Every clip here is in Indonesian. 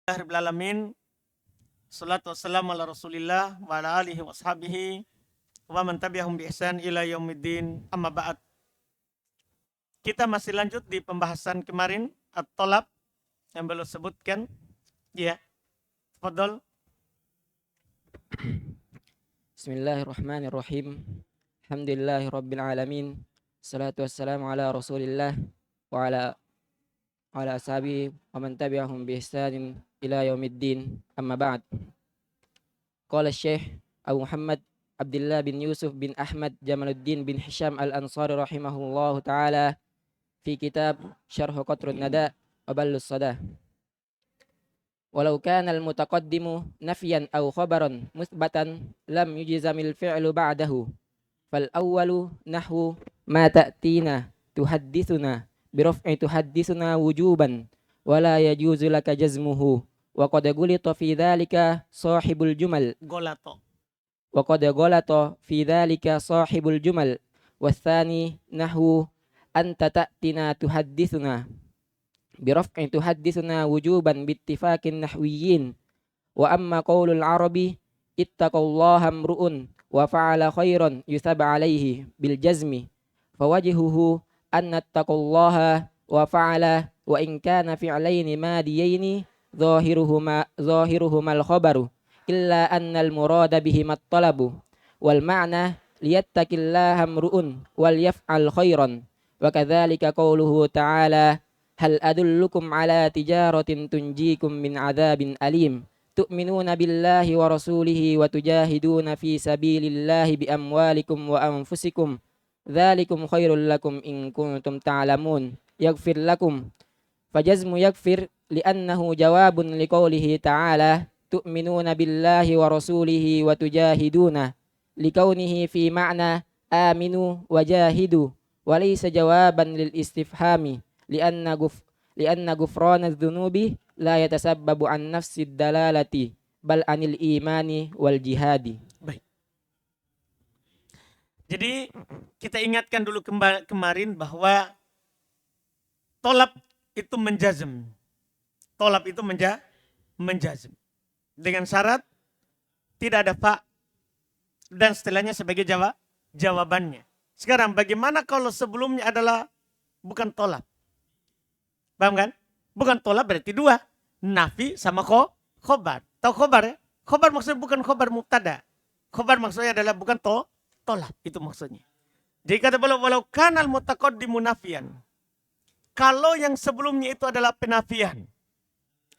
Alhamdulillahirrahmanirrahim. Salatu wassalamu ala rasulillah wa ala alihi wa ashabihi wa man tabi'ahum bi ihsan ila yaumiddin, amma ba'd. Kita masih lanjut di pembahasan kemarin at-talab yang belum sebutkan. Ya, tafadhol. Bismillahirrahmanirrahim. Alhamdulillahirabbil alamin. Salatu wassalamu ala rasulillah wa ala ashabihi wa man tabi'ahum bi ihsanin ila yaumiddin, amma ba'd. Qala Syekh Abu Muhammad Abdullah bin Yusuf bin Ahmad Jamaluddin bin Hisham al-Ansari rahimahullahu ta'ala fi kitab Syarh Qatrun Nada wa Ballus Sada. Walau kana al-mutaqaddimu nafyan aw khabaran musbatan lam yujzamil fi'lu ba'dahu fal awwalu nahwu ma ta'tina tuhaddithuna bi raf'i tuhaddithuna wujuban wala yajuzu laka jazmuhu wa qad gulita fi dhalika sahibul jumal wathani nahwu anta ta'tina tuhaddithuna biraf'i tuhaddithuna wujuban bittifaqin nahwiyyin wa amma qaulul arabi ittaqallaha amru'un wa fa'ala khairan yusab alaihi bil jazmi fawajhuhu anna ittaqallaha wa fa'ala wa in kana fi'laini madiyaini zahiruhuma al khabaru illa anna al murada bihima at-talabu wal ma'na liyattaqillaha amru'un wal yaf'al khairan wa kadzalika qauluhu ta'ala hal adullukum ala tijaratin tunjikum min adzabin alim tu'minuna billahi wa rasulihi wa tujahiduna fi sabilillahi bi amwalikum wa anfusikum dzalikum khairul lakum in kuntum ta'lamun yaghfir lakum fajazmu yaghfir li'annahu jawabun liqaulihi ta'ala tu'minuna billahi wa rasulihi wa tujahiduna likaunihi fi ma'na aminu wa jahidu wa laysa jawaban lil istifhami lianna ghufrana adz-dzunubi la yatasabbabu an nafsi dalalati bal anil imani wal jihadi. Baik. Jadi kita ingatkan dulu kemarin bahwa tolab itu menjazm. Tolab itu menjazm. Dengan syarat tidak ada fa dan setelahnya sebagai jawabannya. Sekarang bagaimana kalau sebelumnya adalah bukan tolab? Paham kan? Bukan tolab berarti dua. Nafi sama khobar. Tahu khobar ya? Khobar maksudnya bukan khobar mubtada. Khobar maksudnya adalah bukan tolab. Itu maksudnya. Jadi kata walau kanal mutaqaddimu nafian. Kalau yang sebelumnya itu adalah penafian.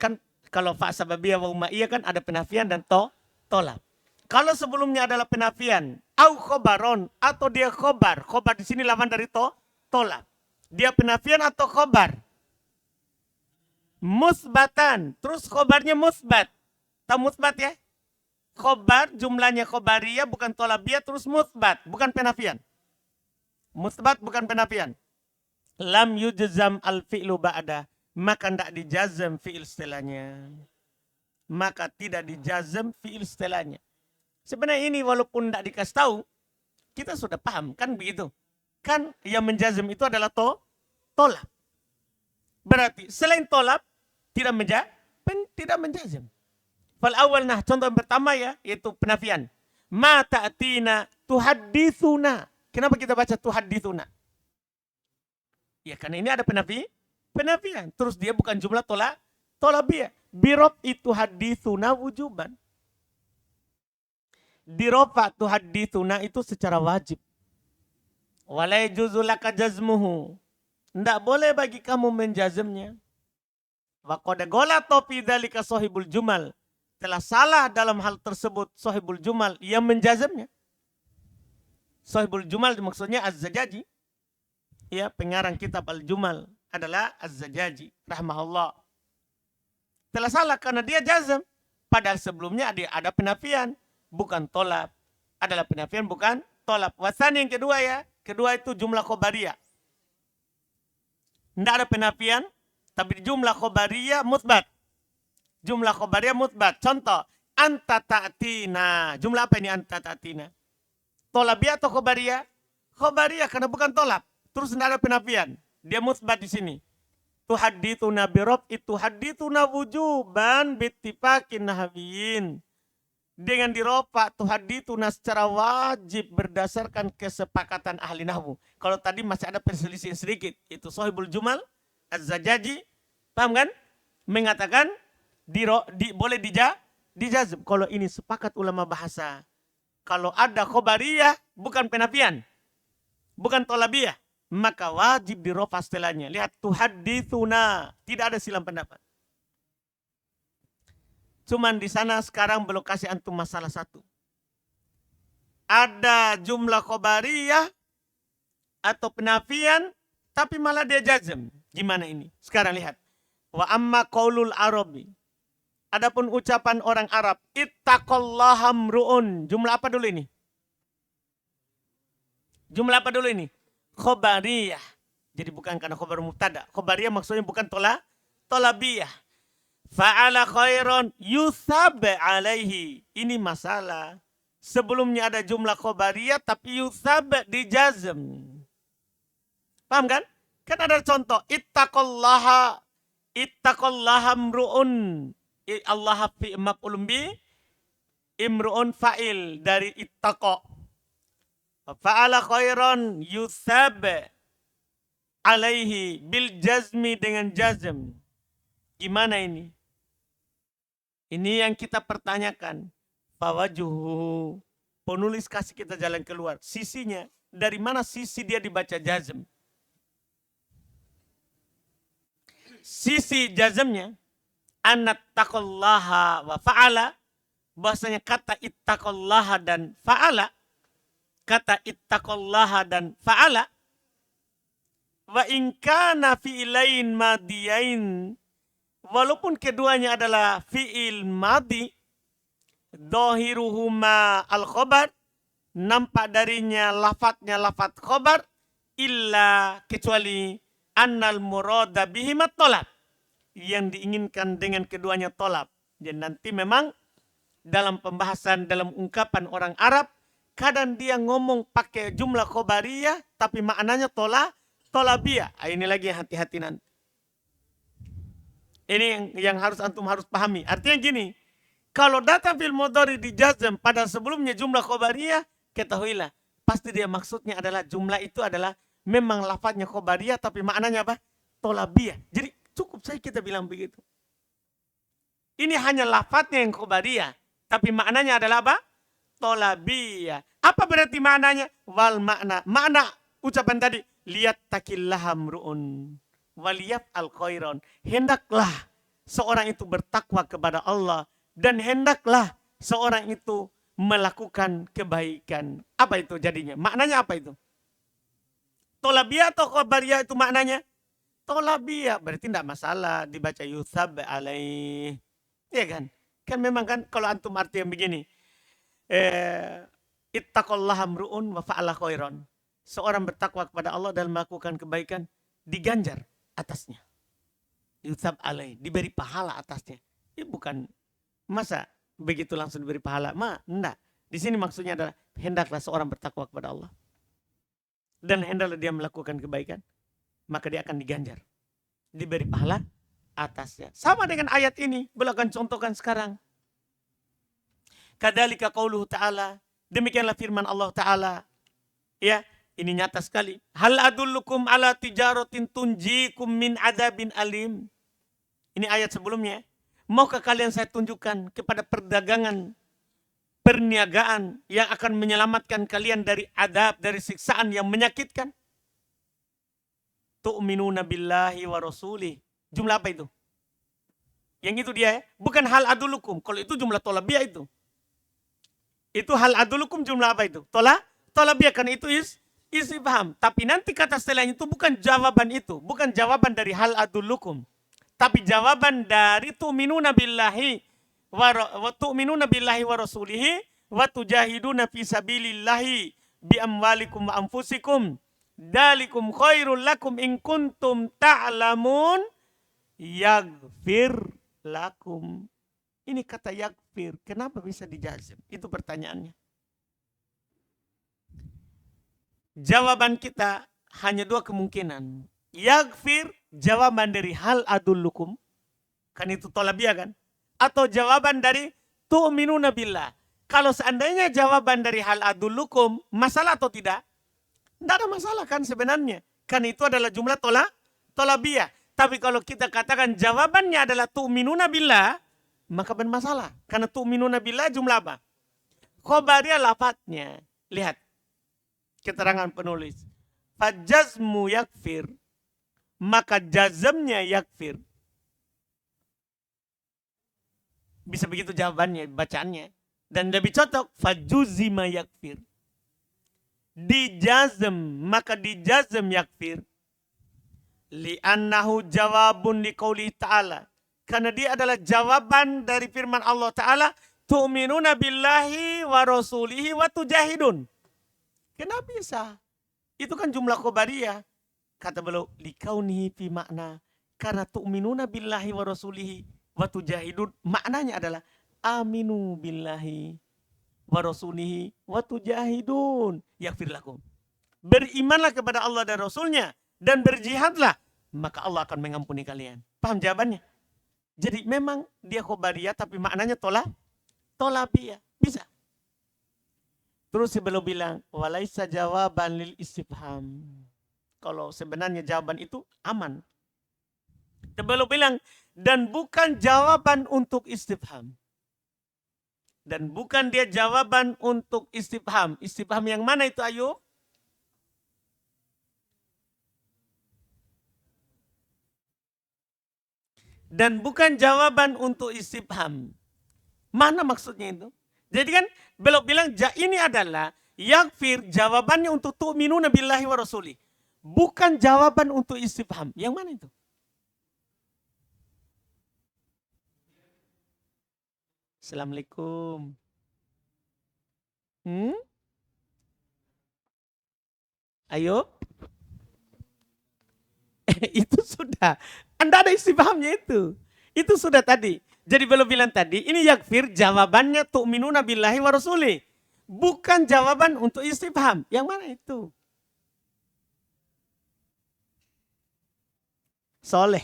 Kan kalau fa sababiyah wa umaiyah kan ada penafian dan tolab. Kalau sebelumnya adalah penafian. Au khobaron. Atau dia khobar. Khobar di sini lawan dari tolab. Dia penafian atau khobar. Musbatan, terus khobarnya musbat. Tahu musbat ya? Khobar jumlahnya khobariyah bukan tolabiyah terus musbat, bukan penafian. Musbat bukan penafian. Lam yujzam al-fi'lu ba'da, maka tidak dijazam fi'il setelahnya. Maka tidak dijazam fi'il setelahnya. Sebenarnya ini walaupun tidak dikasih tahu, kita sudah paham kan begitu. Kan yang menjazam itu adalah tolab. Berarti selain tolab tidak menjazam. Fal awal nah contoh yang pertama ya yaitu penafian. Ma ta'tina tuhadditsuna. Kenapa kita baca tuhadditsuna? Ya karena ini ada penafian. Terus dia bukan jumlah tolabiyah. Birob itu haditsuna wujuban. Dirofa tuhadditsuna itu secara wajib. Walai juzulaka jazmuhu. Tidak boleh bagi kamu menjazmnya. Wa qad ghalata fi dzalika sahibul jumal. Telah salah dalam hal tersebut sahibul jumal yang menjazmnya. Sahibul jumal maksudnya Az-Zajaji. Ya, pengarang kitab Al-Jumal adalah Az-Zajaji rahimahullah. Telah salah karena dia jazm. Padahal sebelumnya ada penafian, bukan tolab. Adalah penafian bukan tolab. Wasan yang kedua ya. Kedua itu jumlah khobariyah. Tidak ada penafian, tapi jumlah khobariyah musbat. Jumlah khobariyah musbat. Contoh, anta ta'tina. Jumlah apa ini anta ta'tina? Tolabiyah atau khobariyah? Khobariyah karena bukan tolab. Terus tidak ada penafian. Dia musbat di sini. Tuhadithuna birob itu hadithuna wujuban bittifakin nahwiyin. Dengan diropa tuhadithuna secara wajib berdasarkan kesepakatan ahli nahwu. Kalau tadi masih ada perselisihan sedikit. Itu Sohibul Jumal Az-Zajaji, paham kan? Mengatakan boleh dijazm. Kalau ini sepakat ulama bahasa. Kalau ada khobariyah bukan penafian, bukan tolabiyah, maka wajib dirofa setelahnya. Lihat tuhadithuna, tidak ada silang pendapat. Cuman di sana sekarang belum kasih antum masalah satu. Ada jumlah khobariyah atau penafian, tapi malah dia jazm. Gimana ini? Sekarang lihat. Wa amma qaulul arabi. Adapun ucapan orang Arab, ittaqallaha mru'un. Jumlah apa dulu ini? Jumlah apa dulu ini? Khobariyah. Jadi bukan karena khobar mubtada. Khobariyah maksudnya bukan tolabiyah. Fa'ala khairan yusab alaihi. Ini masalah. Sebelumnya ada jumlah khobariyah tapi yusab dijazm. Paham kan? Kan ada contoh. Ittaqallaha mru'un. Allah fi maf'ulun bi. Imru'un fa'il dari ittaqa. Fa'ala khairan yusab alaihi bil jazmi dengan jazm. Gimana ini? Ini yang kita pertanyakan. Fawajuhu. Penulis kasih kita jalan keluar. Sisinya. Dari mana sisi dia dibaca jazm? Sisi jazmnya. Anat taqallaha wa fa'ala. Bahasanya kata ittaqallaha dan fa'ala. Kata ittaqallaha dan fa'ala. Wa inkana fi'ilain madiyain. Walaupun keduanya adalah fi'il madi, dohiruhuma al-khobar, nampak darinya lafadznya lafadz khobar, illa kecuali annal murada bihimat tolab. Yang diinginkan dengan keduanya tolab. Dan nanti memang dalam pembahasan, dalam ungkapan orang Arab, kadang dia ngomong pakai jumlah khobariyah, tapi maknanya tolabiyah. Ini lagi hati-hati nanti. Ini yang antum harus pahami. Artinya gini, kalau datang fil mudhari di jazm pada sebelumnya jumlah khobariyah, ketahuilah pasti dia maksudnya adalah jumlah itu adalah memang lafadznya khobariyah tapi maknanya apa? Tolabiyah. Jadi cukup saya kita bilang begitu. Ini hanya lafadznya yang khobariyah, tapi maknanya adalah apa? Tolabiyah. Apa berarti maknanya? Wal makna. Makna ucapan tadi, liat takillaha mru'un. Waliyaf al-khairan. Hendaklah seorang itu bertakwa kepada Allah. Dan hendaklah seorang itu melakukan kebaikan. Apa itu jadinya? Maknanya apa itu? Tolabiyah atau khobariyah itu maknanya? Tolabiyah. Berarti tidak masalah dibaca yusab alaih. Iya kan? Kan memang kan kalau antum arti yang begini. Ittaqallaha mru'un wa fa'ala khairan. Seorang bertakwa kepada Allah dan melakukan kebaikan. Diganjar atasnya. Yusab alaih. Diberi pahala atasnya. Ini bukan masa begitu langsung diberi pahala. Enggak. Di sini maksudnya adalah hendaklah seorang bertakwa kepada Allah. Dan hendaklah dia melakukan kebaikan. Maka dia akan diganjar. Diberi pahala atasnya. Sama dengan ayat ini. Boleh akan contohkan sekarang. Kadzalika qauluhu ta'ala. Demikianlah firman Allah Ta'ala. Ya. Ini nyata sekali. Hal adullukum ala tijaratin tunjikum min adabin alim. Ini ayat sebelumnya. Maukah kalian saya tunjukkan kepada perdagangan, perniagaan yang akan menyelamatkan kalian dari adab, dari siksaan yang menyakitkan? Tu'minuna billahi wa rasulih. Jumlah apa itu? Yang itu dia ya. Bukan hal adullukum. Kalau itu jumlah tolabiyah itu. Itu hal adullukum jumlah apa itu? Tolabiyah kan itu isi paham. Tapi nanti kata setelahnya itu bukan jawaban itu. Bukan jawaban dari hal adullukum. Tapi jawaban dari tu'minuna billahi wa rasulihi wa tujahiduna fi sabilillahi bi amwalikum wa anfusikum. Dalikum khairul lakum in kuntum ta'lamun yaghfir lakum. Ini kata yaghfir. Kenapa bisa dijazm? Itu pertanyaannya. Jawaban kita hanya dua kemungkinan. Yaghfir jawaban dari hal adullukum, kan itu tolabiyah kan? Atau jawaban dari tu'minuna billah. Kalau seandainya jawaban dari hal adullukum, masalah atau tidak? Tidak ada masalah kan sebenarnya. Kan itu adalah jumlah tolabiyah. Tapi kalau kita katakan jawabannya adalah tu'minuna billah, maka bermasalah. Karena tu'minuna billah jumlah apa? Khobariyah lafadznya. Lihat keterangan penulis. Fajazmu yakfir, maka jazamnya yakfir. Bisa begitu jawabannya, bacaannya. Dan lebih cocok, fajuzima yakfir. Dijazam, maka dijazam yakfir. Li'annahu jawabun liqauli ta'ala. Karena dia adalah jawaban dari firman Allah Ta'ala. Tu'minuna billahi wa rasulihi wa tujahidun. Kenapa bisa? Itu kan jumlah khobariyah. Kata beliau, likaunihi fi makna. Karena tu'minuna billahi wa rasulihi wa tujahidun. Maknanya adalah aminu billahi wa rasulihi wa tujahidun. Yaghfir lakum. Berimanlah kepada Allah dan Rasulnya. Dan berjihadlah. Maka Allah akan mengampuni kalian. Paham jawabannya? Jadi memang dia khobariyah tapi maknanya tolabiyah. Bisa. Terus sebelum bilang, walaisa jawaban lil istifham. Kalau sebenarnya jawaban itu aman. Sebelum bilang, dan bukan jawaban untuk istifham. Dan bukan dia jawaban untuk istifham. Istifham yang mana itu ayo? Dan bukan jawaban untuk istifham. Mana maksudnya itu? Jadi kan belok bilang ini adalah yakfir jawabannya untuk tu'minuna billahi wa rasuli. Bukan jawaban untuk istifham. Yang mana itu? Assalamualaikum. Ayo. Itu sudah. Anda ada istifhamnya itu. Itu sudah tadi. Jadi belum bilang tadi, ini yakfir jawabannya tu'minuna billahi wa rasuli. Bukan jawaban untuk istifham. Yang mana itu? Soleh.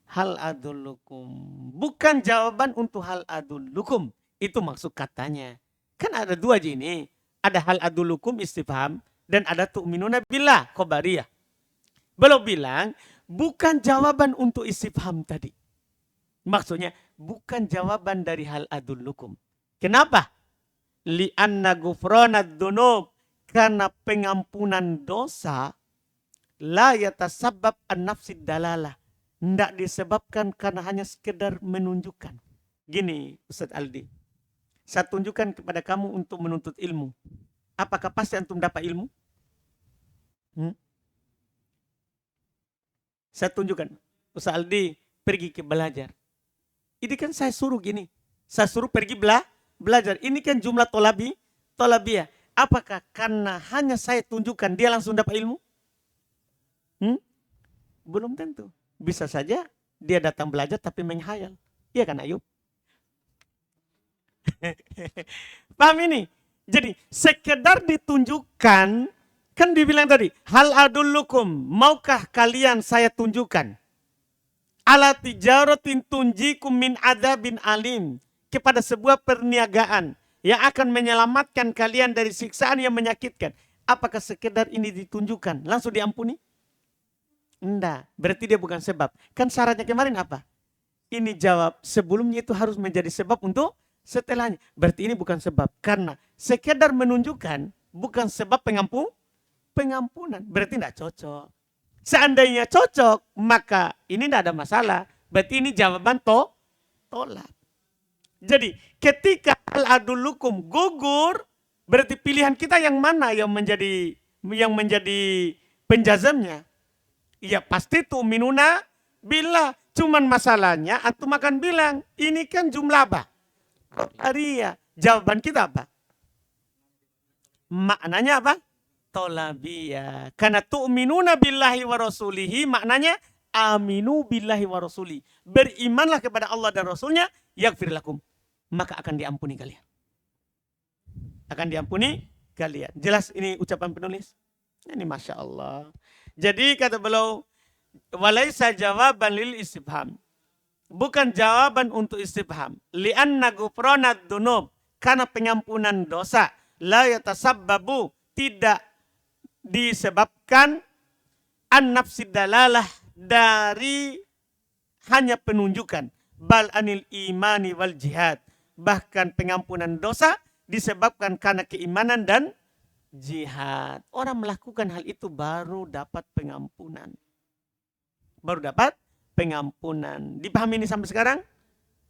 Hal adullukum. Bukan jawaban untuk hal adullukum. Itu maksud katanya. Kan ada dua ini. Ada hal adullukum istifham. Dan ada tu'minuna billah khobariyah. Belum bilang, bukan jawaban untuk istifham tadi. Maksudnya, bukan jawaban dari hal adullukum. Kenapa? Li'anna gufranad dunub. Karena pengampunan dosa, la yatasabab an-nafsid dalalah. Tidak disebabkan karena hanya sekedar menunjukkan. Gini, Ustaz Aldi. Saya tunjukkan kepada kamu untuk menuntut ilmu. Apakah pasti antum dapat ilmu? Saya tunjukkan. Ustaz Aldi pergi ke belajar. Ini kan saya suruh gini. Saya suruh pergi belajar. Ini kan jumlah tolabiyah. Apakah karena hanya saya tunjukkan dia langsung dapat ilmu? Belum tentu. Bisa saja dia datang belajar tapi menghayal. Iya kan Ayub? Paham ini? Jadi sekedar ditunjukkan, kan dibilang tadi, hal adullukum, maukah kalian saya tunjukkan? Ala tijaratin tunjikum min adabin alim. Kepada sebuah perniagaan yang akan menyelamatkan kalian dari siksaan yang menyakitkan. Apakah sekedar ini ditunjukkan, langsung diampuni? Enggak, berarti dia bukan sebab. Kan syaratnya kemarin apa? Ini jawab, sebelumnya itu harus menjadi sebab untuk setelahnya. Berarti ini bukan sebab. Karena sekedar menunjukkan bukan sebab pengampunan. Berarti tidak cocok. Seandainya cocok, maka ini tidak ada masalah. Berarti ini jawaban tolak. Jadi ketika al-adullukum gugur, berarti pilihan kita yang mana yang menjadi penjazamnya? Ya pasti tu'minuna billah. Cuman masalahnya antum akan bilang, ini kan jumlah apa? Khobariyah. Jawaban kita apa? Maknanya apa? Tolabiyah. Karena tu'minuna billahi wa rasulihi maknanya aminu billahi wa rasuli. Berimanlah kepada Allah dan Rasulnya, yaghfir lakum. Maka akan diampuni kalian. Akan diampuni kalian. Jelas ini ucapan penulis? Ini Masya Allah. Jadi kata beliau, walaisa jawaban lil istifham. Bukan jawaban untuk istifham. Lianna gufranad dunub. Karena pengampunan dosa. La yatasabbabu. Tidak disebabkan an nafsi dalalah dari hanya penunjukan. Bal anil imani wal jihad. Bahkan pengampunan dosa disebabkan karena keimanan dan jihad. Orang melakukan hal itu baru dapat pengampunan. Baru dapat pengampunan. Dipahami ini sampai sekarang?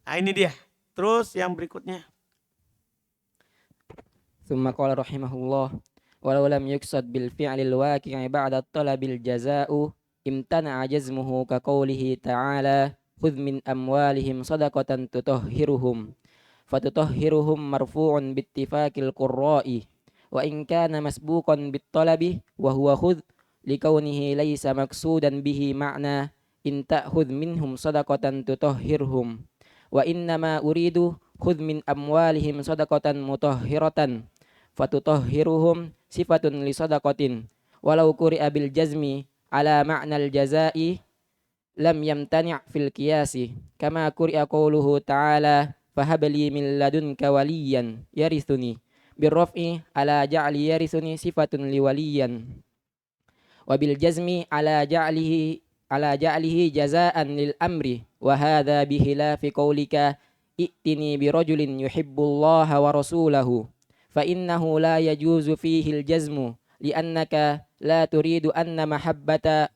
Nah, ini dia. Terus yang berikutnya. Tsumma qala rahimahullah walau lam yuqsad bil fi'lil waqi'i ba'da talabil jazaa'u imtana'a jazmuhu ka qawlihi ta'ala khudh min amwalihim sadaqatan tutahhiruhum fatutahhiruhum marfu'un bittifaqil qurra'i wa in kana masbuqan bit talabi wa huwa khudh likaunihi laysa maqsudan bihi ma'na in ta'khudh minhum sadaqatan tutahhirhum wa innama uridu khudh min amwalihim sadaqatan mutahhiratan fatutahhiruhum sifatun li sadaqatin walau quri'a bil jazmi ala ma'nal jazai lam yamtani' fil qiyasi kama quri'a qawluhu ta'ala fahabli min ladunka waliyan yarithuni birraf'i ala ja'li yarithuni sifatun li waliyan wa bil jazmi ala ja'lihi jazaan lil amri wa hadha bihilafi qawlika i'tini birajulin yuhibbullaha wa rasulahu fa innahu la yajuzu fihi al jazmu li'annaka la turidu anna mahabbata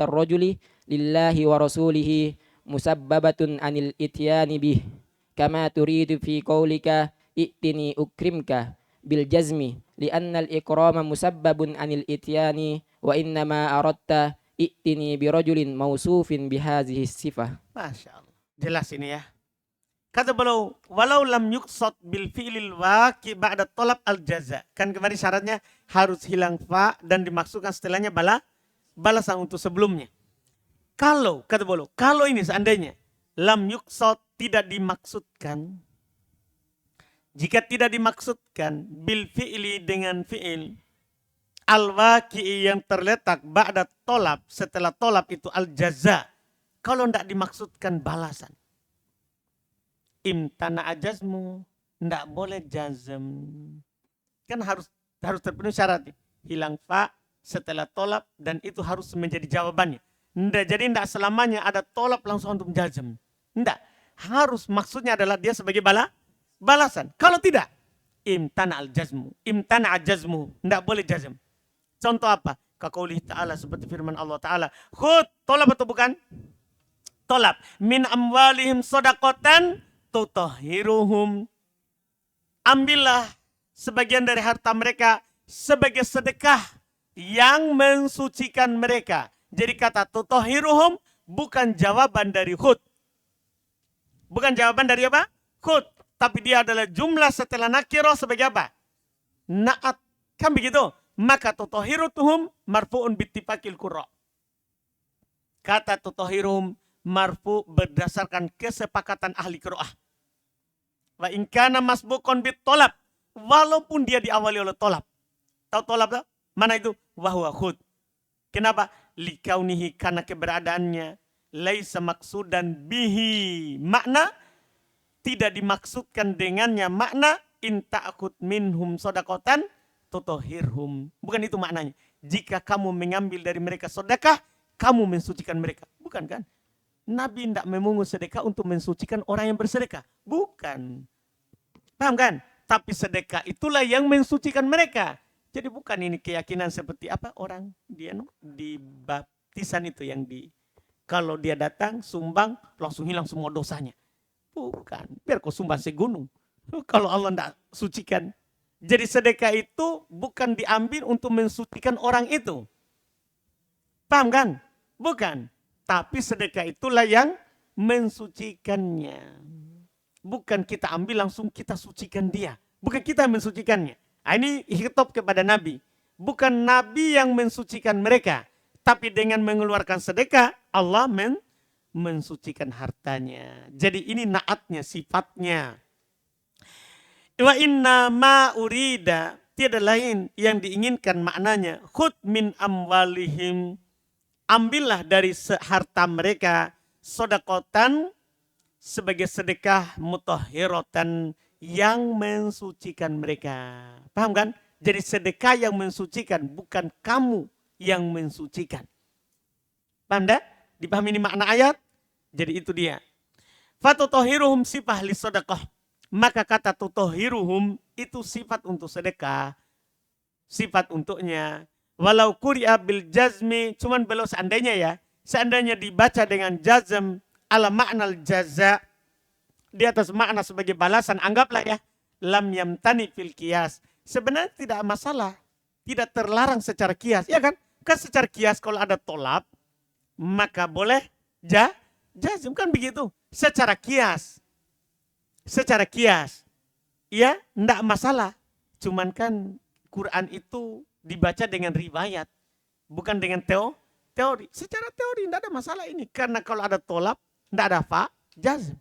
ar-rajuli lillahi wa rasulihi musabbabatun anil ityani bih kama turidu fi qawlika i'tini ukrimka bil jazmi li'anna al-ikrama musabbabun anil ityani wa innama aradta i'tini birajulin mausufin bihazihi sifah. Masya Allah. Jelas ini ya. Kata beliau, walau lam yuqsad bil fi'lil waqi ba'da talab al jaza. Kan kemarin syaratnya harus hilang fa dan dimaksudkan setelahnya balasan untuk sebelumnya. Kalau, kata beliau, kalau ini seandainya lam yuqsad tidak dimaksudkan, jika tidak dimaksudkan bil fi'li dengan fi'il al waqi yang terletak ba'da talab, setelah talab itu al jaza. Kalau tidak dimaksudkan balasan. Imtana ajazmu, tidak boleh jazm. Kan harus terpenuhi syarat. Hilang fa setelah tolap dan itu harus menjadi jawabannya. Jadi tidak selamanya ada tolap langsung untuk jazm. Tidak. Harus maksudnya adalah dia sebagai balasan. Kalau tidak, imtana al-jazmu. Imtana ajazmu. Tidak boleh jazm. Contoh apa? Kaqoulih ta'ala seperti firman Allah Ta'ala. Khud, tolap atau bukan? Tolap. Min amwalihim sodakotan tutahhiruhum. Ambillah sebagian dari harta mereka sebagai sedekah yang mensucikan mereka. Jadi kata tutahhiruhum bukan jawaban dari khud. Bukan jawaban dari apa? Khud. Tapi dia adalah jumlah setelah nakiro sebagai apa? Na'at. Kan begitu? Maka tutahhiruhum marfu'un bittifaqil qurra. Kata tutahhiruhum marfu berdasarkan kesepakatan ahli qiraah. Wa in kana masbuqan bit tolab, walaupun dia diawali oleh tolab. Tahu tolab tak? Mana itu? Wa huwa khud. Kenapa? Likaunihi, karena keberadaannya laisa maksudan bihi makna, tidak dimaksudkan dengannya makna in ta'khud minhum shadaqatan tutahhirhum. Bukan itu maknanya. Jika kamu mengambil dari mereka sedekah, kamu mensucikan mereka. Bukan kan? Nabi tidak memungut sedekah untuk mensucikan orang yang bersedekah. Bukan. Paham kan? Tapi sedekah itulah yang mensucikan mereka. Jadi bukan ini keyakinan seperti apa orang dia di baptisan itu yang kalau dia datang sumbang langsung hilang semua dosanya. Bukan. Biar kau sumbang segunung. Kalau Allah tidak sucikan. Jadi sedekah itu bukan diambil untuk mensucikan orang itu. Paham kan? Bukan. Tapi sedekah itulah yang mensucikannya. Bukan kita ambil langsung kita sucikan dia. Bukan kita yang mensucikannya. Nah, ini hitop kepada Nabi. Bukan Nabi yang mensucikan mereka. Tapi dengan mengeluarkan sedekah, Allah mensucikan hartanya. Jadi ini naatnya, sifatnya. Wa inna ma urida. tiada lain yang diinginkan maknanya. Khud min amwalihim, ambillah dari harta mereka sodakotan sebagai sedekah mutahhiratan yang mensucikan mereka. Paham kan? Jadi sedekah yang mensucikan, bukan kamu yang mensucikan. Paham dah? Dipahami ini makna ayat? Jadi itu dia. Fatutohiruhum sifah li sedekah. Maka kata tutohiruhum itu sifat untuk sedekah. Sifat untuknya. Walau kuri'a bil jazmi, cuman belum seandainya ya. Seandainya dibaca dengan jazm ala makna jaza, di atas makna sebagai balasan, anggaplah ya. Lam yamtani fil qiyas. Sebenarnya tidak masalah. Tidak terlarang secara kias. Ya kan? Kan secara kias kalau ada tolap, maka boleh jazm. Kan begitu. Secara kias. Secara kias. Ya, enggak masalah. Cuman kan Quran itu dibaca dengan riwayat. Bukan dengan teori. Secara teori enggak ada masalah ini. Karena kalau ada tolap, enggak ada jazm.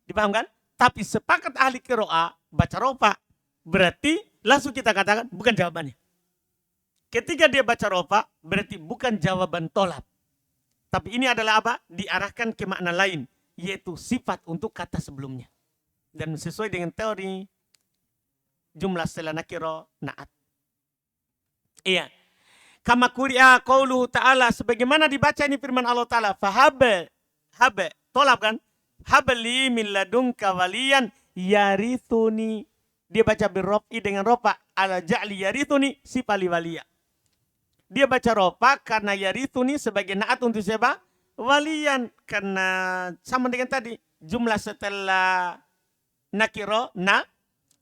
Dipahamkan? Tapi sepakat ahli qiraah, baca rofa. Berarti langsung kita katakan bukan jawabannya. Ketika dia baca rofa, berarti bukan jawaban tolap. Tapi ini adalah apa? Diarahkan ke makna lain. Yaitu sifat untuk kata sebelumnya. Dan sesuai dengan teori jumlah setelah nakiro naat. Iya. Kama kuri'a qauluhu ta'ala, sebagaimana dibaca ini firman Allah Ta'ala. Fahabe, tolap kan? Habli min ladunka waliyan yarithuni. Dia baca birrofi dengan ropa. Ala ja'li yarithuni sifali waliya. Dia baca ropa karena yarithuni sebagai naat untuk siapa? Waliyan. Karena sama dengan tadi. Jumlah setelah nakiro,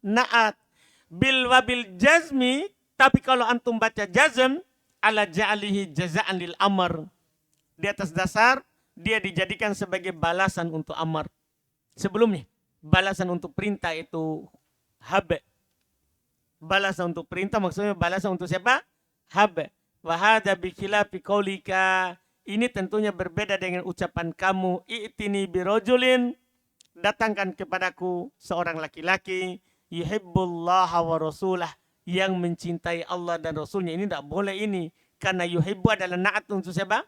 naat. Bil wabil jazmi. Tapi kalau antum baca jazm. Ala ja'lihi jaza'an lil amr. Di atas dasar. Dia dijadikan sebagai balasan untuk amar. Sebelumnya. Balasan untuk perintah itu habe. Balasan untuk perintah maksudnya balasan untuk siapa? Habe. Wahada bikhilafi qaulika. Ini tentunya berbeda dengan ucapan kamu. I'tini birojulin. Datangkan kepadaku seorang laki-laki. Yuhibbullaha wa rasulah. Yang mencintai Allah dan Rasulnya. Ini tidak boleh ini. Karena yuhibbu adalah na'at untuk siapa?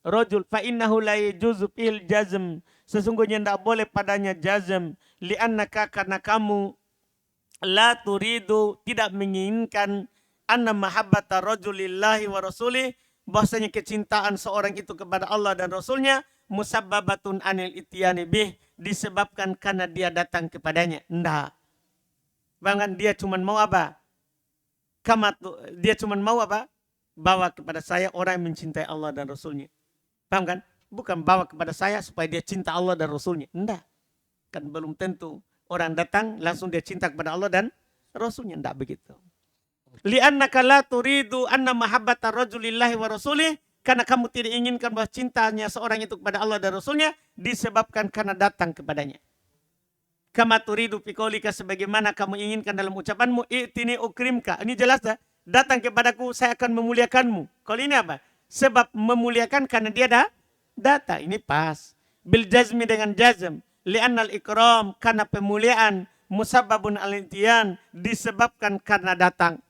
Rajul. Fa'innahu la yajuzu fil jazm. Sesungguhnya tidak boleh padanya jazm. Li'annaka karena kamu. La turidu, tidak menginginkan anna mahabbata rajulillahi wa rasulih, bahwasanya kecintaan seorang itu kepada Allah dan Rasulnya musabbabatun anil ityani bih, disebabkan karena dia datang kepadanya. Enggak. Bahkan dia cuma mau apa? Dia cuma mau apa? Bawa kepada saya orang yang mencintai Allah dan Rasulnya. Paham kan? Bukan bawa kepada saya supaya dia cinta Allah dan Rasulnya. Enggak. Kan belum tentu. Orang datang langsung dia cinta kepada Allah dan Rasulnya. Tidak begitu. Li'annaka la turidu anna mahabbata rajulillahi wa rasulih. Karena kamu tidak inginkan bahwa cintanya seorang itu kepada Allah dan Rasulnya. Disebabkan karena datang kepadanya. Kama turidu fiqaulika, sebagaimana kamu inginkan dalam ucapanmu. I'tini ukrimka. Ini jelas dah. Datang kepadaku saya akan memuliakanmu. Kalau ini apa? Sebab memuliakan karena dia datang. Ini pas. Bil jazmi dengan jazm. Li'annal ikram, karena pemuliaan, musabbabun al-intiyan, disebabkan karena datang.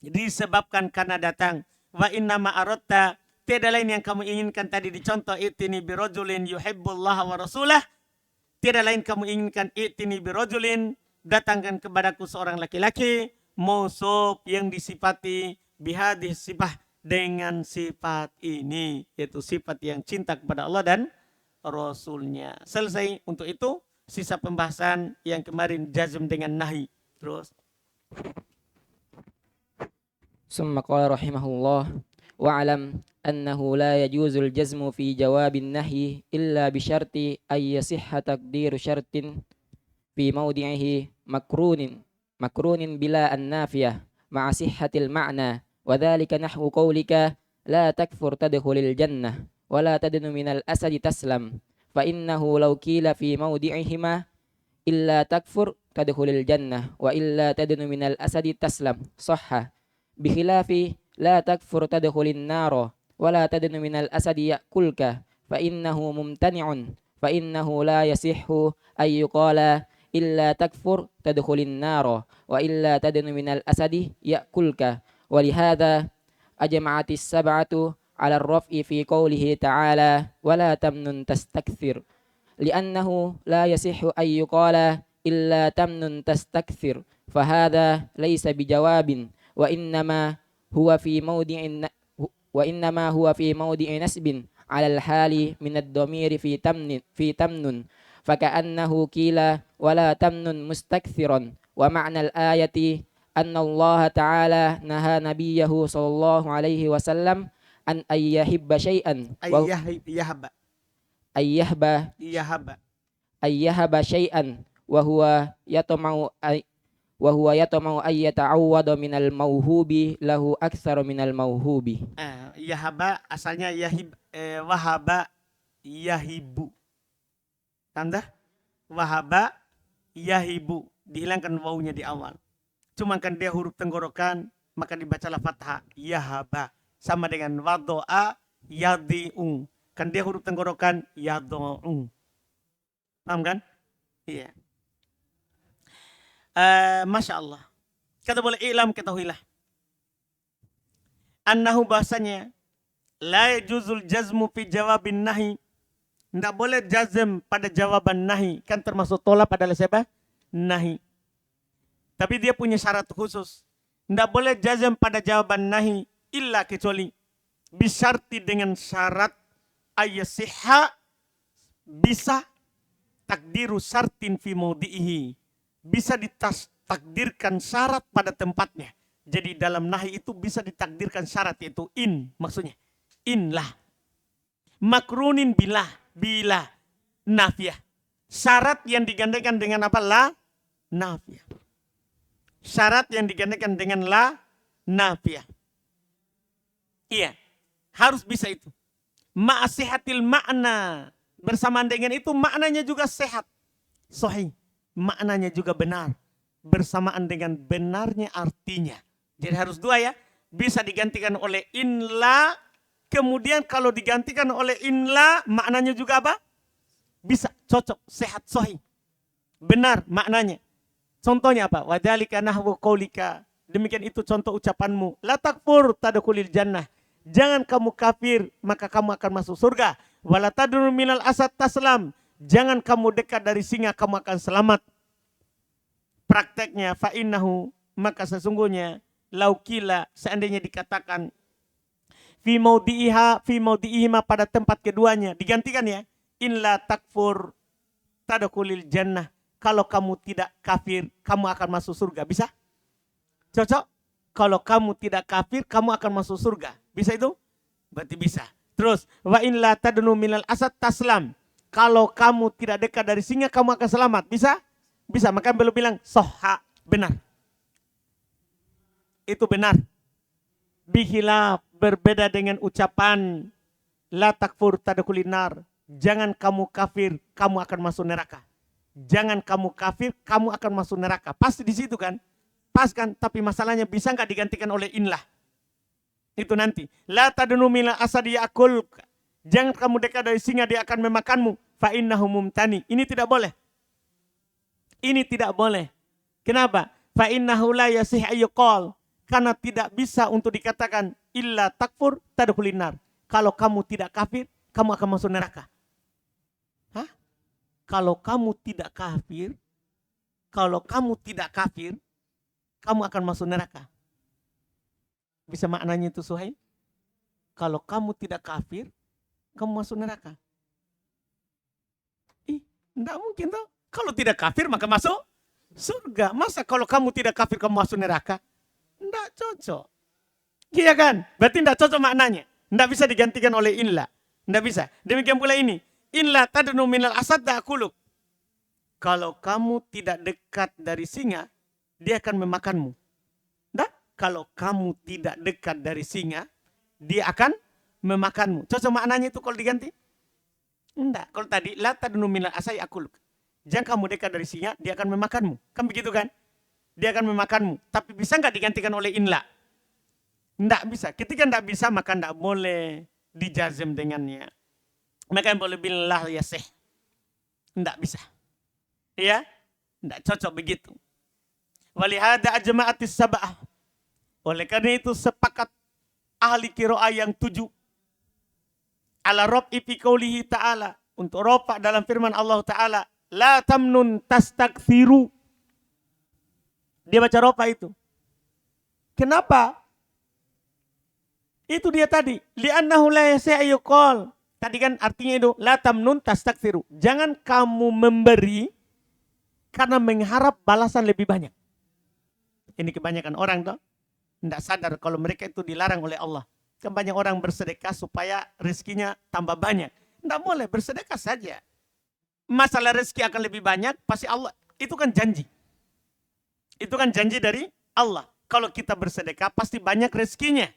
Disebabkan karena datang. Wa inna ma'arotta, tiada lain yang kamu inginkan tadi dicontoh, itini birojulin yuhibbullaha wa rasulah. Tiada lain kamu inginkan, itini birojulin, datangkan kepadaku seorang laki-laki, mausuf yang disifati, bihadih sifat, dengan sifat ini. Yaitu sifat yang cinta kepada Allah dan Rasulnya. Selesai untuk itu. Sisa pembahasan yang kemarin jazm dengan nahi. Terus. Summa qala rahimahullah. Wa'alam annahu la yajuzul jazmu fi jawabin nahi illa bisyarti ay yasihha taqdiru syartin fi mawdi'ihi makrunin bila an-nafiyah ma'a sihhatil ma'na wa dhalika nahwu qawlika la takfur tadkhulil jannah ولا تدن من الأسد تسلم فإنه لو كيل في موضعهما إلا تكفر تدخل الجنة وإلا تدن من الأسد تسلم صح بخلاف لا تكفر تدخل النار ولا تدن من الأسد يأكلك فإنه ممتنع فإنه لا يصح أن يقال إلا تكفر تدخل النار وإلا تدن من الأسد يأكلك ولهذا أجمعت السبعة على الرفع في قوله تعالى ولا تمنن تستكثر لأنه لا يصح أن يقال إلا تمنن تستكثر فهذا ليس بجواب وإنما هو في موضع نسب على الحال من الضمير في تمن فكأنه قيل ولا تمنن مستكثرا ومعنى الآية أن الله تعالى نهى نبيه صلى الله عليه وسلم أن يهب شيئا أن يهب شيئا وهو يطمع أن يتعوض من الموهوب له أكثر من الموهوب. Yahaba asalnya wahaba yahibu. Tanda wahaba yahibu, dihilangkan wawunya di awal. Cuman kan dia huruf tenggorokan, maka dibacalah fathah yahaba. Sama dengan wadoa yadi'u. Kan dia huruf tenggorokan yado'u. Paham kan? Iya. Masya Allah. Kata boleh ilam, ketahuilah. Annahu bahasanya la yajuzul jazmu fi jawabin nahi. Tidak boleh jazm pada jawaban nahi. Kan termasuk tolak adalah siapa? Nahi. Tapi dia punya syarat khusus. Tidak boleh jazm pada jawaban nahi. Illa kecuali bisyarti dengan syarat ayasiha bisa takdiru syartin fi maudi'ihi. Bisa ditakdirkan syarat pada tempatnya. Jadi dalam nahi itu bisa ditakdirkan syarat, yaitu in maksudnya. In lah. Makrunin bila nafiyah. Syarat yang digandakan dengan apa? La nafiyah. Syarat yang digandakan dengan la nafiyah. Iya. Harus bisa itu. Ma'asihatil makna. Bersamaan dengan itu maknanya juga sehat. Sahih. Maknanya juga benar. Bersamaan dengan benarnya artinya. Jadi harus dua ya. Bisa digantikan oleh inla. Kemudian kalau digantikan oleh inla, maknanya juga apa? Bisa, cocok, sehat, sahih. Benar maknanya. Contohnya apa? Wadhalika nahwu qaulika. Demikian itu contoh ucapanmu. La takfur tadkhulil jannah. Jangan kamu kafir, maka kamu akan masuk surga. Wala tadnu minal asad taslam. Jangan kamu dekat dari singa, kamu akan selamat. Prakteknya fa'innahu, maka sesungguhnya laukila, seandainya dikatakan fi maudi'ihima pada tempat keduanya, digantikan ya, in la takfur tadkhulil jannah. Kalau kamu tidak kafir, kamu akan masuk surga. Bisa? Cocok? Kalau kamu tidak kafir, kamu akan masuk surga. Bisa itu? Berarti bisa. Terus wa in la tadnu minal asad taslam. Kalau kamu tidak dekat dari singa, kamu akan selamat. Bisa? Bisa. Maka belum bilang soha, benar. Itu benar. Bihilaf, berbeda dengan ucapan la takfur tadkhulin nar. Jangan kamu kafir, kamu akan masuk neraka. Jangan kamu kafir, kamu akan masuk neraka. Pasti di situ kan? Pas kan? Tapi masalahnya bisa nggak digantikan oleh inlah? Itu nanti. La tadnu minal asadi ya'kul. Jangan kamu dekat dari singa, dia akan memakanmu. Fa innahu mumtani. Ini tidak boleh. Ini tidak boleh. Kenapa? Fa innahu la yasih ayyuqal. Karena tidak bisa untuk dikatakan illa takfur tadkhulin nar. Kalau kamu tidak kafir, kamu akan masuk neraka. Hah? Kalau kamu tidak kafir, kamu akan masuk neraka. Bisa maknanya itu Suhaib? Kalau kamu tidak kafir, kamu masuk neraka. Enggak mungkin toh. Kalau tidak kafir maka masuk surga. Masa kalau kamu tidak kafir kamu masuk neraka? Enggak cocok. Iya kan? Berarti enggak cocok maknanya. Enggak bisa digantikan oleh inla. Enggak bisa. Demikian pula ini. Inla tadnu minal asad ta'kuluk. Kalau kamu tidak dekat dari singa, dia akan memakanmu. Nah, kalau kamu tidak dekat dari singa, dia akan memakanmu. Cocok maknanya itu kalau diganti? Enggak. Kalau tadi, la tadnu minal asad ta'kuluk. Jangan kamu dekat dari singa, dia akan memakanmu. Kan begitu kan? Dia akan memakanmu. Tapi bisa nggak digantikan oleh inla? Enggak bisa. Ketika enggak bisa, maka enggak boleh dijazm dengannya. Maka yang boleh bilang la yasih. Enggak bisa. Ya? Tidak cocok begitu. Walihada ajma'atis sab'ah. Oleh karena itu sepakat ahli qiraah yang 7 ala raf'i fi qoulihi ta'ala, untuk rafa dalam firman Allah Ta'ala, la tamnun tastakthiru. Dia baca rafa itu. Kenapa? Itu dia tadi. Li'annahu la yasai yuqal. Tadi kan artinya itu la tamnun tastakthiru. Jangan kamu memberi karena mengharap balasan lebih banyak. Ini kebanyakan orang toh tidak sadar kalau mereka itu dilarang oleh Allah. Kan banyak orang bersedekah supaya rezekinya tambah banyak. Tidak boleh, bersedekah saja. Masalah rezeki akan lebih banyak, pasti Allah. Itu kan janji. Itu kan janji dari Allah. Kalau kita bersedekah, pasti banyak rezekinya.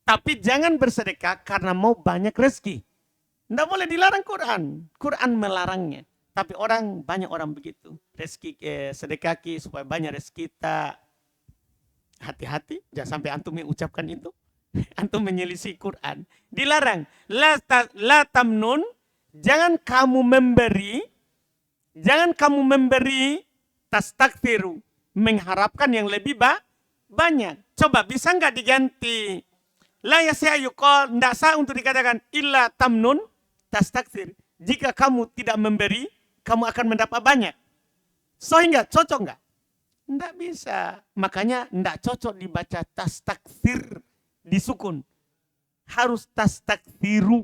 Tapi jangan bersedekah karena mau banyak rezeki. Tidak boleh, dilarang Quran. Quran melarangnya. Tapi banyak orang begitu. Rezeki, sedekaki supaya banyak rezeki kita. Hati-hati, jangan sampai antum mengucapkan itu. Antum menyelisih Quran. Dilarang. La tamnun, jangan kamu memberi tastakfiru, mengharapkan yang lebih banyak. Coba bisa nggak diganti? La yasyayuqal, tidak sah untuk dikatakan illa tamnun tastakfir. Jika kamu tidak memberi, kamu akan mendapat banyak. Sehingga cocok nggak? Tidak bisa. Makanya tidak cocok dibaca tastakfir disukun. Harus tastakfiru.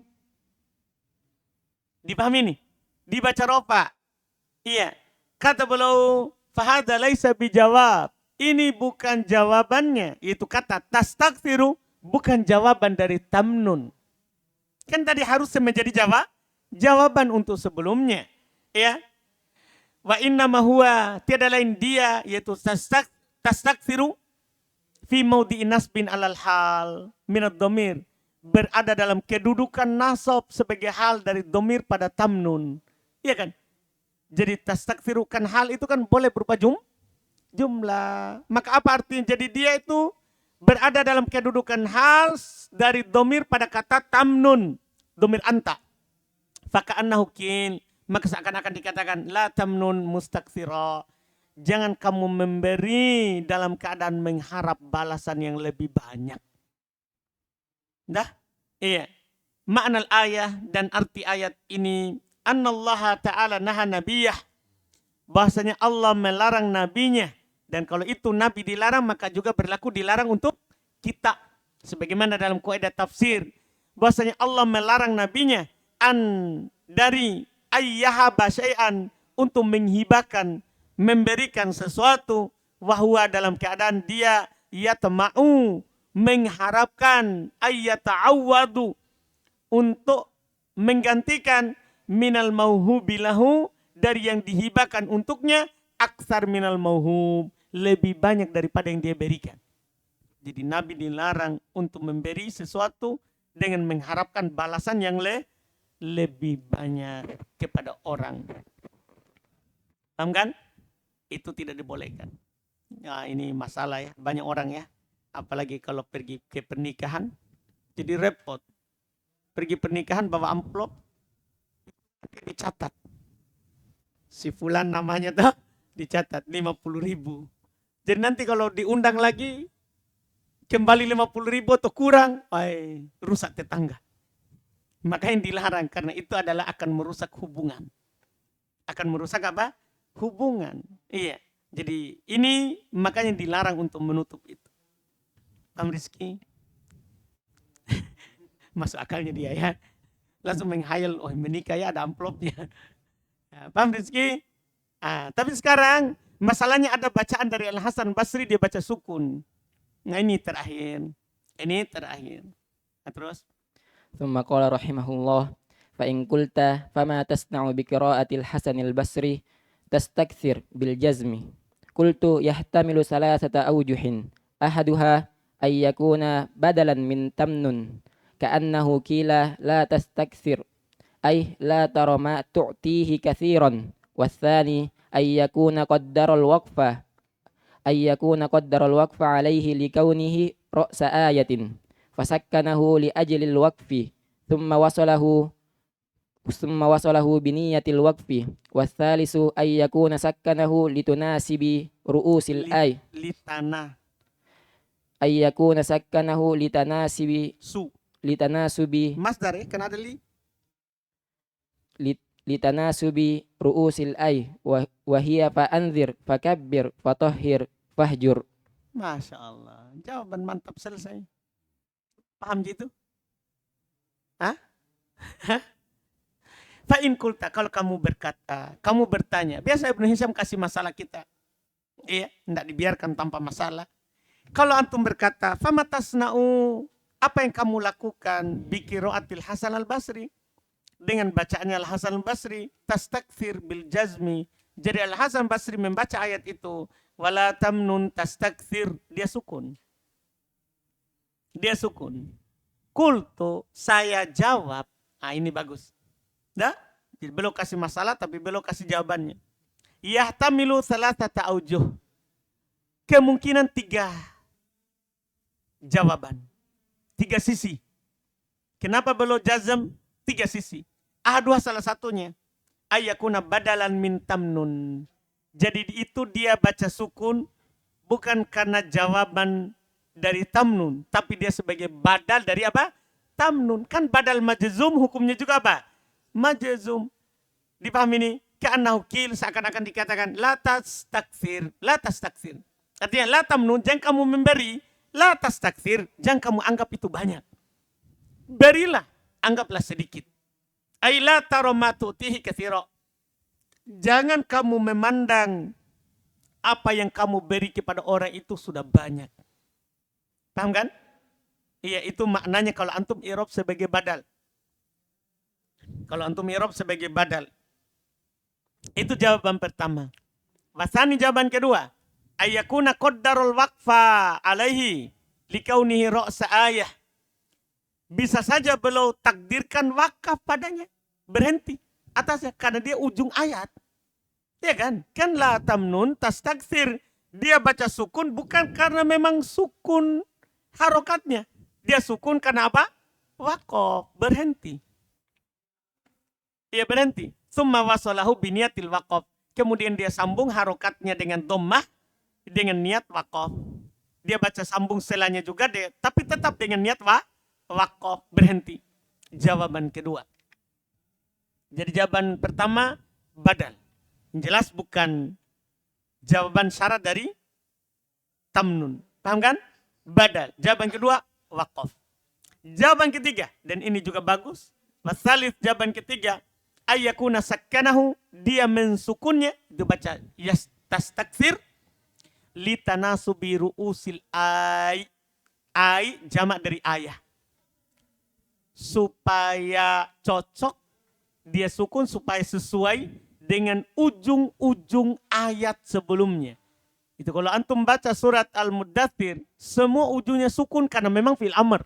Dipahami ini? Dibaca rofa. Iya. Kata beliau, fahada laisa bijawab. Ini bukan jawabannya. Itu kata tastakfiru bukan jawaban dari tamnun. Kan tadi harusnya menjadi jawaban untuk sebelumnya. Ya. Wa inna ma huwa, tiada lain dia, yaitu tastakfiru fi maudhi'in nasbin alal hal minad dhamir, berada dalam kedudukan nasab sebagai hal dari dhamir pada tamnun. Iya kan? Jadi tastakfiru kan hal itu kan boleh berupa jumlah. Maka apa artinya? Jadi dia itu berada dalam kedudukan hal dari dhamir pada kata tamnun, dhamir anta. Faka'annahu kin, maka seakan-akan dikatakan la tamnun mustakthira. Jangan kamu memberi dalam keadaan mengharap balasan yang lebih banyak. Dah? Iya. Makna ayat dan arti ayat ini, annallaha ta'ala naha nabiyah, bahasanya Allah melarang nabinya. Dan kalau itu nabi dilarang, maka juga berlaku dilarang untuk kita. Sebagaimana dalam kaidah tafsir, bahasanya Allah melarang nabinya dari ayyahaba syai'an, untuk menghibahkan, memberikan sesuatu, wahwa dalam keadaan dia yatma'u, mengharapkan, ayyata'awwadu, untuk menggantikan minal mauhubilahu, dari yang dihibahkan untuknya, aksar minal mauhub, lebih banyak daripada yang dia berikan. Jadi Nabi dilarang untuk memberi sesuatu dengan mengharapkan balasan yang lebih banyak kepada orang. Paham kan? Itu tidak dibolehkan. Ya, ini masalah ya, banyak orang ya. Apalagi kalau pergi ke pernikahan, jadi repot. Pergi pernikahan bawa amplop, dicatat. Si fulan namanya tuh dicatat 50.000. Jadi nanti kalau diundang lagi, kembali 50.000 atau kurang, rusak tetangga. Makanya dilarang, karena itu adalah akan merusak hubungan. Akan merusak apa? Hubungan. Iya. Jadi ini makanya dilarang untuk menutup itu. Paham Rizky? Masuk akalnya dia ya. Langsung menghayal, menikah ya ada amplopnya. Paham Rizky? Tapi sekarang masalahnya ada bacaan dari Al-Hasan Basri, dia baca sukun. Nah ini terakhir. Nah, terus? ثم قال رحمه الله فإن قلت فما تصنع بقراءة الحسن البصري تستكثر بالجزم قلت يحتمل ثلاثة أوجه أحدها أن يكون بدلا من تمن كأنه قيل لا تستكثر أي لا ترى ما تعطيه كثيرا والثاني أن يكون قدر الوقف عليه لكونه رأس آية فسكنه لأجل الوقف ثم وصله summa wasalahu biniyatil waqfi. Wathalisu ay yakuna sakkanahu litunasibi ru'usil ay. Litana. Ay yakuna sakkanahu litanasibi Su. litanasubi Masdar ya, kan ada li. litanasubi ru'usil ay wa hiya fa anzir fakabbir fatahhir fahjur. Masya Allah. Jawaban mantap, selesai. Paham gitu? Hah? Fa'in kulta, kalau kamu berkata, kamu bertanya. Biasa Ibnu Hisham kasih masalah kita. Iya, tidak dibiarkan tanpa masalah. Kalau antum berkata, fama tasna'u, apa yang kamu lakukan biqiraatil Hasan al-Basri? Dengan bacaannya Al-Hasan al-Basri, tastakfir bil jazmi. Jadi Al-Hasan al-Basri membaca ayat itu, wala tamnun tastakfir, dia sukun. Dia sukun. Kultu, saya jawab. Ah, ini bagus. Dah? Jadi belum kasih masalah tapi belum kasih jawabannya. Yahtamilu salasata aujuh. Kemungkinan 3 jawaban. 3 sisi. Kenapa belum jazm? 3 sisi. Ahadua salah satunya. Ayakuna badalan min tamnun. Jadi itu dia baca sukun bukan karena jawaban dari tamnun, tapi dia sebagai badal dari apa? Tamnun. Kan badal majzum hukumnya juga apa? Majzum. Dipahami ini? Ka'annahu qil, seakan-akan dikatakan la tastakfir, la tastakfir. Artinya la tamnun, jangan kamu memberi, la tastakfir, jangan kamu anggap itu banyak. Berilah, anggaplah sedikit. Ai la tara ma tu'tihi katsira. Jangan kamu memandang apa yang kamu beri kepada orang itu sudah banyak. Paham kan? Iya, itu maknanya kalau antum i'rab sebagai badal. Kalau antum i'rab sebagai badal. Itu jawaban pertama. Wasani jawaban kedua. Ayakuna qaddarul waqfa alaihi likaunihi ra'sa ayah. Bisa saja beliau takdirkan wakaf padanya. Berhenti atasnya karena dia ujung ayat. Ya kan? Kan la tamnun tastakfir. Dia baca sukun bukan karena memang sukun harokatnya. Dia sukun karena apa? Waqaf, berhenti. Dia berhenti. Summa wasalahu biniyatil waqaf. Kemudian dia sambung harokatnya dengan dhammah dengan niat waqaf. Dia baca sambung selanya juga tapi tetap dengan niat waqaf, berhenti. Jawaban kedua. Jadi jawaban pertama badal. Jelas bukan jawaban syarat dari tamnun. Paham kan? Badal. Jawaban kedua waqaf. Jawaban ketiga, dan ini juga bagus. Masalih jawaban ketiga, ayyakuna sakkanahu, dia mensukunnya, itu baca tastakfir litanasubi ru'usil ay. Ay jamak dari ayah. Supaya cocok, dia sukun supaya sesuai dengan ujung-ujung ayat sebelumnya. Itu kalau antum baca surat Al-Muddathir, semua ujungnya sukun karena memang fil amr.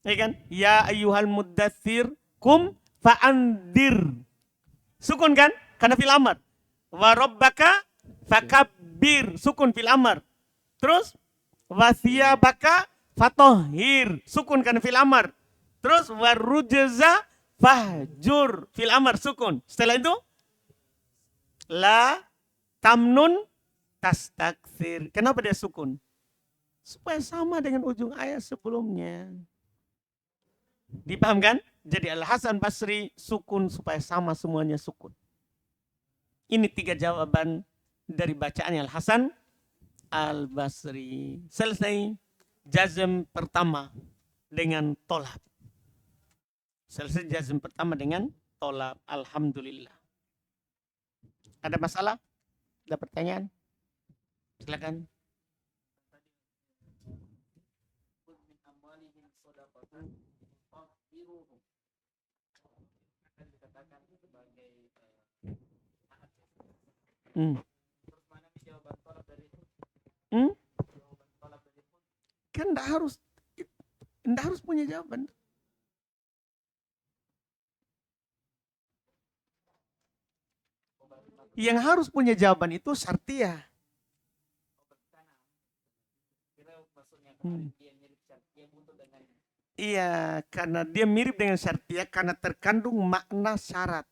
Ya kan? Ya ayyuhal muddathir kum fa'andir. Sukun kan? Karena fil amr. Wa rabbaka fakabbir. Sukun fil amr. Terus wa thiyabaka fatahhir. Sukun karena fil amr. Terus wa rujza fahjur. Fil amr sukun. Setelah itu la tamnun tastakfir. Kenapa dia sukun? Supaya sama dengan ujung ayat sebelumnya. Dipahamkan? Jadi Al-Hasan Basri sukun supaya sama semuanya sukun. Ini 3 jawaban dari bacaan Al-Hasan Al-Basri. Selesai jazm pertama dengan tolab. Selesai jazm pertama dengan tolab. Alhamdulillah. Ada masalah? Ada pertanyaan? Silakan. Kan enggak harus punya jawaban. Yang harus punya jawaban itu syartiyah. Iya, karena dia mirip dengan syartiyah karena terkandung makna syarat.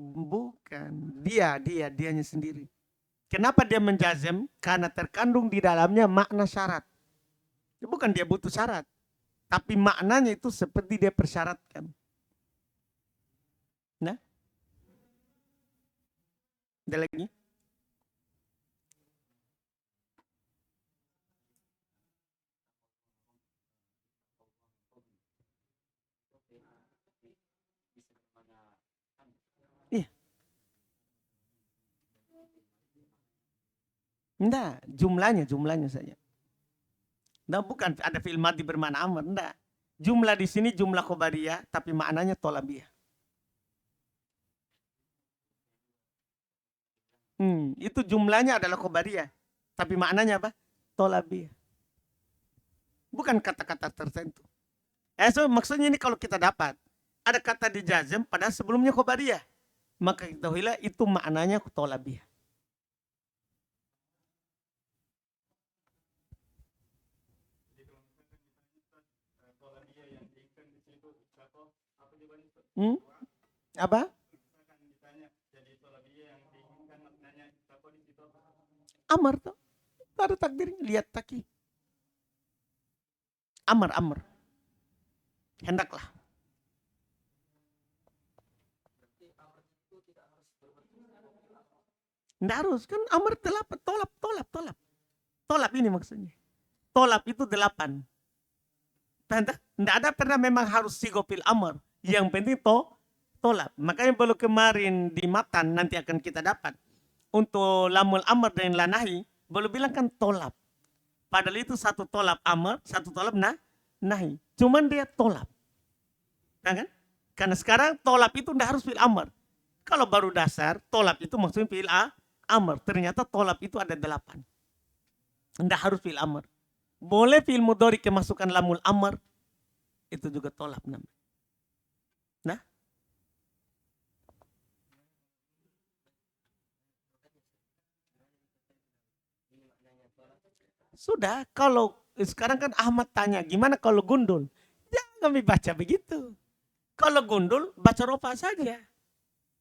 Bukan, dianya sendiri. Kenapa dia menjazm? Karena terkandung di dalamnya makna syarat. Bukan dia butuh syarat, tapi maknanya itu seperti dia persyaratkan. Nah, ada lagi? Iya, enggak, jumlahnya saja. Nah, bukan ada fi'il madi bermakna amr, enggak. Jumlah di sini jumlah khobariyah, tapi maknanya tolabiyah. Itu jumlahnya adalah khobariyah, tapi maknanya apa? Tolabiyah. Bukan kata-kata tertentu. Maksudnya ini kalau kita dapat ada kata di jazm pada sebelumnya khobariyah, maka kita ketahuilah itu maknanya tolabiyah. Apa? Amar tuh. Ada takdirnya. Lihat taki. Amar. Hendaklah. Tidak harus. Kan amar 8. Tolap. Tolap ini maksudnya. Tolap itu 8. Tidak ada pernah memang harus sigopil amar. Yang penting tolap. Makanya baru kemarin di matan nanti akan kita dapat. Untuk lamul amr dan lanahi, baru bilang kan tolap. Padahal itu satu tolap amr, satu tolap nahi. Cuman dia tolap. Kan? Karena sekarang tolap itu tidak harus fil amr. Kalau baru dasar, tolap itu maksudnya fil amr. Ternyata tolap itu ada 8. Tidak harus fil amr. Boleh fil mudhari kemasukan lamul amr, itu juga tolap namanya. Nah, sudah, kalau sekarang kan Ahmad tanya, gimana kalau gundul? Jangan dibaca begitu. Kalau gundul, baca rofa saja.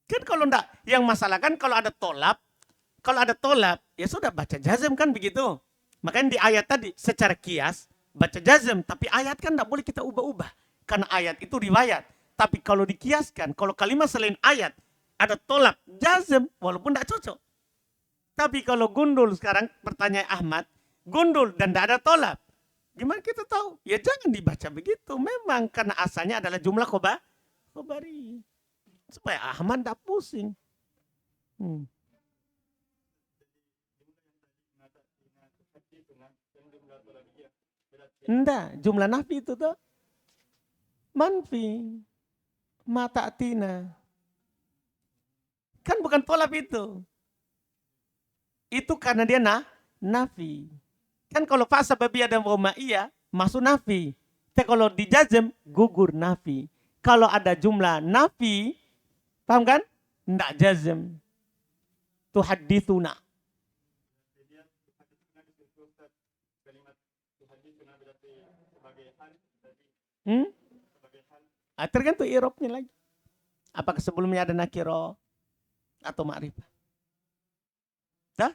Kan kalau enggak, yang masalah kan kalau ada tolap, ya sudah baca jazm kan begitu. Makanya di ayat tadi, secara kias, baca jazm, tapi ayat kan enggak boleh kita ubah-ubah. Karena ayat itu riwayat. Tapi kalau dikiaskan, kalau kalimat selain ayat, ada tolap, jazm, walaupun enggak cocok. Tapi kalau gundul sekarang, pertanyaan Ahmad, gundul dan tidak ada tolak. Gimana kita tahu? Ya jangan dibaca begitu. Memang karena asalnya adalah jumlah khobari. Supaya Ahmad tidak pusing. Enggak, jumlah nafi itu tuh manfi. Mata atina. Kan bukan tolak itu. Itu karena dia nafi. Kan kalau fasa babi ada iya masuk nafi. Tapi kalau dijazm gugur nafi. Kalau ada jumlah nafi, paham kan? Nggak jazm. Tuhadithuna. Tergantung i'rabnya lagi. Apakah sebelumnya ada nakiro atau ma'rifah?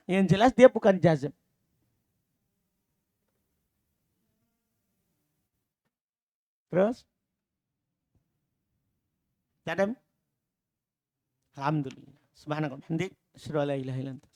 Yang jelas dia bukan jazm. Terus? Jadam? Alhamdulillah. Subhanallah. Asyhadu an la ilaha illa anta.